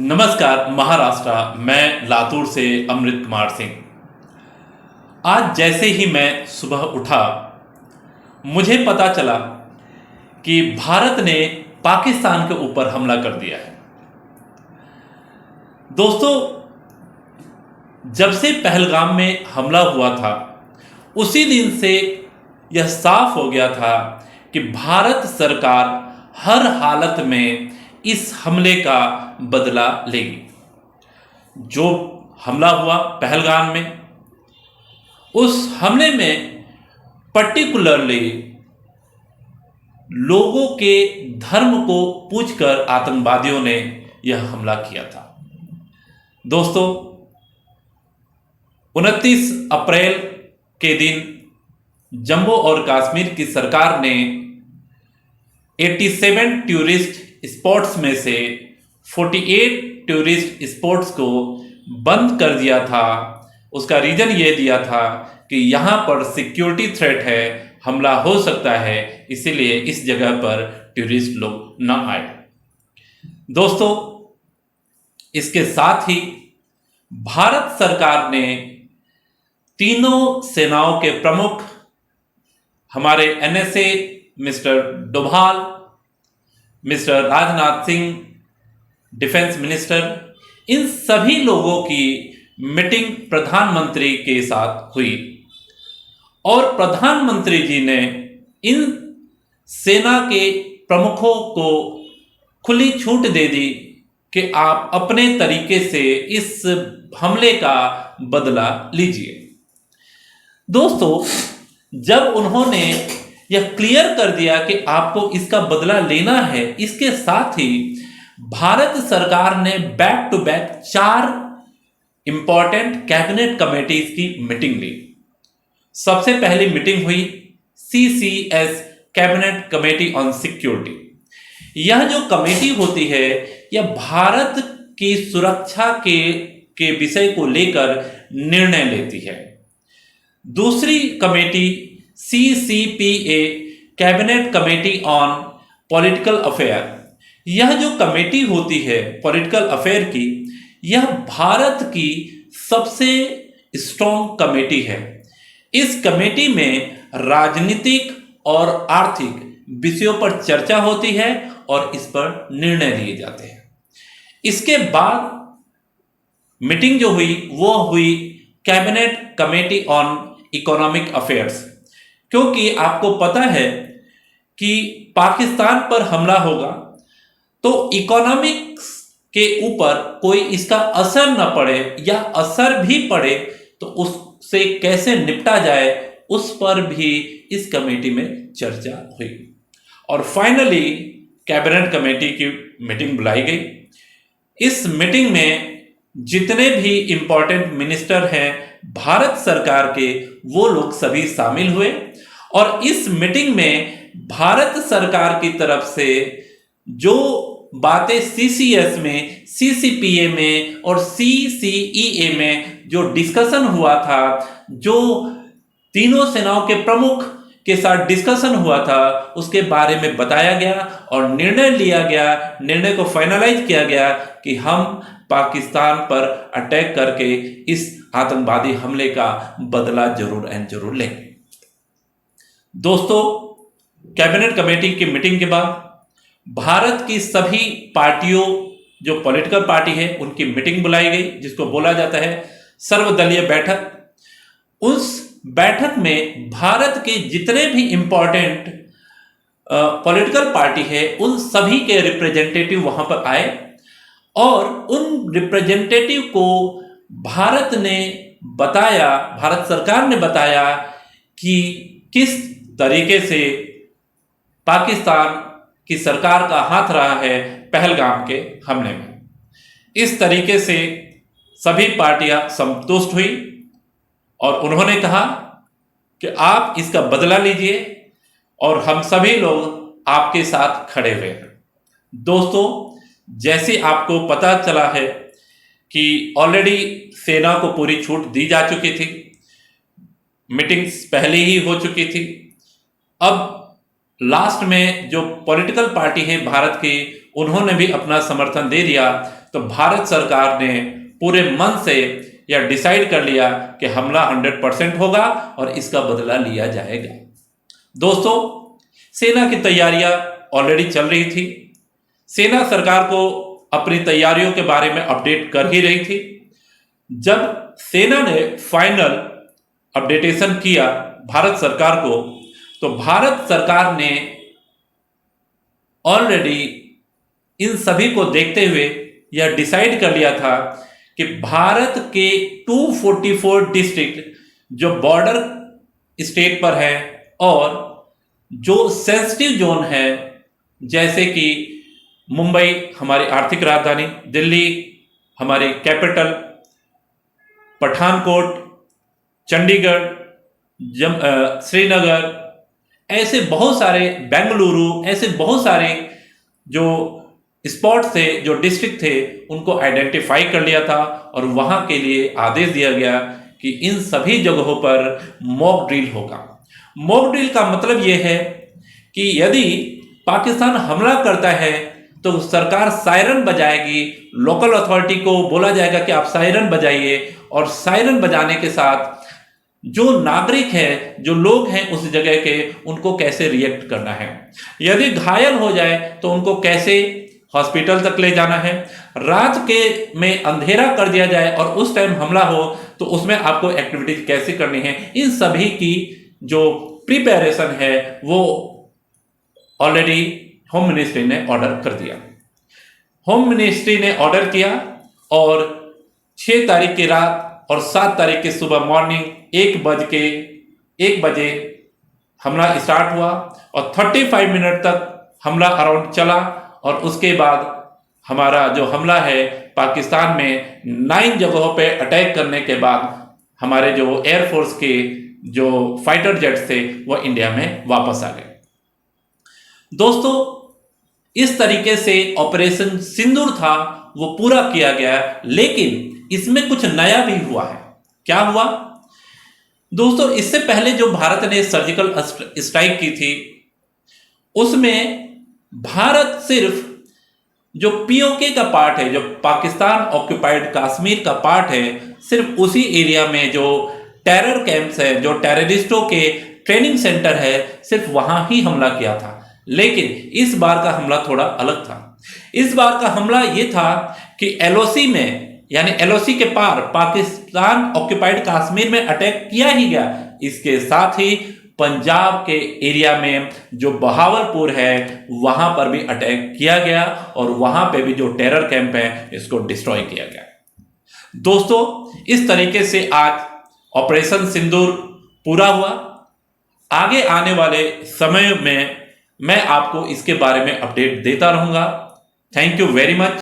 नमस्कार महाराष्ट्र। मैं लातूर से अमृत कुमार सिंह। आज जैसे ही मैं सुबह उठा मुझे पता चला कि भारत ने पाकिस्तान के ऊपर हमला कर दिया है। दोस्तों, जब से पहलगाम में हमला हुआ था उसी दिन से यह साफ हो गया था कि भारत सरकार हर हालत में इस हमले का बदला लेगी। जो हमला हुआ पहलगाम में, उस हमले में पर्टिकुलरली लोगों के धर्म को पूछकर आतंकवादियों ने यह हमला किया था। दोस्तों, 29 अप्रैल के दिन जम्मू और कश्मीर की सरकार ने 87 टूरिस्ट स्पॉट्स में से 48 टूरिस्ट स्पॉट्स को बंद कर दिया था। उसका रीजन ये दिया था कि यहाँ पर सिक्योरिटी थ्रेट है, हमला हो सकता है, इसीलिए इस जगह पर टूरिस्ट लोग न आए। दोस्तों, इसके साथ ही भारत सरकार ने तीनों सेनाओं के प्रमुख, हमारे NSA mister Doval, mister Rajnath Singh defence minister, इन सभी लोगों की मीटिंग प्रधानमंत्री के साथ हुई और प्रधानमंत्री जी ने इन सेना के प्रमुखों को खुली छूट दे दी कि आप अपने तरीके से इस हमले का बदला लीजिए। दोस्तों, जब उन्होंने यह क्लियर कर दिया कि आपको इसका बदला लेना है, इसके साथ ही भारत सरकार ने back to back 4 important cabinet committees की मीटिंग ली। सबसे पहली मीटिंग हुई CCS, cabinet committee on security. यह जो कमेटी होती है, यह भारत की सुरक्षा के विषय को लेकर निर्णय लेती है। दूसरी committee CCPA, cabinet committee on political affair. यह जो कमेटी होती है पॉलिटिकल अफेयर की, यह भारत की सबसे स्ट्रॉन्ग कमेटी है। इस कमेटी में राजनीतिक और आर्थिक विषयों पर चर्चा होती है और इस पर निर्णय लिए जाते हैं। इसके बाद मीटिंग जो हुई वो हुई cabinet committee on economic affairs, क्योंकि आपको पता है कि पाकिस्तान पर हमला होगा तो इकोनॉमिक्स के ऊपर कोई इसका असर न पड़े, या असर भी पड़े तो उससे कैसे निपटा जाए, उस पर भी इस कमेटी में चर्चा हुई। और फाइनली कैबिनेट कमेटी की मीटिंग बुलाई गई। इस मीटिंग में जितने भी इंपॉर्टेंट मिनिस्टर हैं भारत सरकार के, वो लोग सभी शामिल हुए और इस मीटिंग में भारत सरकार की तरफ से जो बातें सीसीएस में, सीसीपीए में और सीसीईए में जो डिस्कशन हुआ था, जो तीनों सेनाओं के प्रमुख के साथ डिस्कशन हुआ था, उसके बारे में बताया गया और निर्णय लिया गया, निर्णय को फाइनलाइज किया गया कि हम पाकिस्तान पर अटैक करके इस आतंकवादी हमले का बदला जरूर एंड जरूर लेंगे। दोस्तों, कैबिनेट कमेटी की मीटिंग के बाद भारत की सभी पार्टियों, जो पॉलिटिकल पार्टी है, उनकी मीटिंग बुलाई गई, जिसको बोला जाता है सर्वदलीय बैठक। उस बैठक में भारत के जितने भी इंपॉर्टेंट पॉलिटिकल पार्टी है, उन सभी के रिप्रेजेंटेटिव वहां पर आए और उन रिप्रेजेंटेटिव को भारत ने बताया, भारत सरकार ने बताया कि किस तरीके से पाकिस्तान की सरकार का हाथ रहा है पहलगाम के हमले में। इस तरीके से सभी पार्टियां संतुष्ट हुई और उन्होंने कहा कि आप इसका बदला लीजिए और हम सभी लोग आपके साथ खड़े हुए हैं। दोस्तों, जैसे आपको पता चला है कि ऑलरेडी सेना को पूरी छूट दी जा चुकी थी, मीटिंग्स पहले ही हो चुकी थी। अब लास्ट में जो पॉलिटिकल पार्टी है भारत की, उन्होंने भी अपना समर्थन दे दिया तो भारत सरकार ने पूरे मन से यह डिसाइड कर लिया कि हमला 100% होगा और इसका बदला लिया जाएगा। दोस्तों, सेना की तैयारियां ऑलरेडी चल रही थी। सेना सरकार को अपनी तैयारियों के बारे में अपडेट कर ही रही थी। जब सेना ने फाइनल अपडेटेशन किया भारत सरकार को, तो भारत सरकार ने ऑलरेडी इन सभी को देखते हुए यह डिसाइड कर लिया था कि भारत के 244 डिस्ट्रिक्ट जो बॉर्डर स्टेट पर है और जो सेंसिटिव जोन है, जैसे कि मुंबई हमारी आर्थिक राजधानी, दिल्ली हमारी कैपिटल, पठानकोट, चंडीगढ़, श्रीनगर, ऐसे बहुत सारे, बेंगलुरु, ऐसे बहुत सारे जो स्पॉट थे, जो डिस्ट्रिक्ट थे, उनको आइडेंटिफाई कर लिया था और वहां के लिए आदेश दिया गया कि इन सभी जगहों पर मॉक ड्रिल होगा। मॉक ड्रिल का मतलब यह है कि यदि पाकिस्तान हमला करता है तो सरकार सायरन बजाएगी, लोकल अथॉरिटी को बोला जाएगा कि आप सायरन बजाइए, और सायरन बजाने के साथ जो नागरिक है, जो लोग हैं उस जगह के, उनको कैसे रिएक्ट करना है, यदि घायल हो जाए तो उनको कैसे हॉस्पिटल तक ले जाना है, रात के में अंधेरा कर दिया जाए और उस टाइम हमला हो तो उसमें आपको एक्टिविटीज कैसे करनी है, इन सभी की जो प्रिपरेशन है वो ऑलरेडी होम मिनिस्ट्री ने ऑर्डर कर दिया। होम मिनिस्ट्री ने ऑर्डर किया और 6 तारीख की रात और 7 तारीख की सुबह मॉर्निंग 1 बजे हमला स्टार्ट हुआ और 35 मिनट तक हमला अराउंड चला और उसके बाद हमारा जो हमला है पाकिस्तान में 9 जगहों पे अटैक करने के बाद हमारे जो एयरफोर्स के जो फाइटर जेट्स थे वो इंडिया में वापस आ गए। दोस्तों, इस तरीके से ऑपरेशन सिंदूर था वो पूरा किया गया, लेकिन इसमें कुछ नया भी हुआ है। क्या हुआ दोस्तों? इससे पहले जो भारत ने सर्जिकल स्ट्राइक की थी उसमें भारत सिर्फ जो पीओके का पार्ट है, जो पाकिस्तान ऑक्युपाइड कश्मीर का पार्ट है, सिर्फ उसी एरिया में जो टेरर कैंप्स है, जो टेररिस्टों के ट्रेनिंग सेंटर है, सिर्फ वहां ही हमला किया था। लेकिन इस बार का हमला थोड़ा अलग था। इस बार का हमला यह था कि एलओसी में, यानी एलओसी के पार पाकिस्तान ऑक्युपाइड कश्मीर में अटैक किया ही गया, इसके साथ ही पंजाब के एरिया में जो बहावलपुर है वहां पर भी अटैक किया गया और वहां पे भी जो टेरर कैंप है इसको डिस्ट्रॉय किया गया। दोस्तों, इस तरीके से आज ऑपरेशन सिंदूर पूरा हुआ। आगे आने वाले समय में मैं आपको इसके बारे में अपडेट देता रहूंगा। Thank you very much.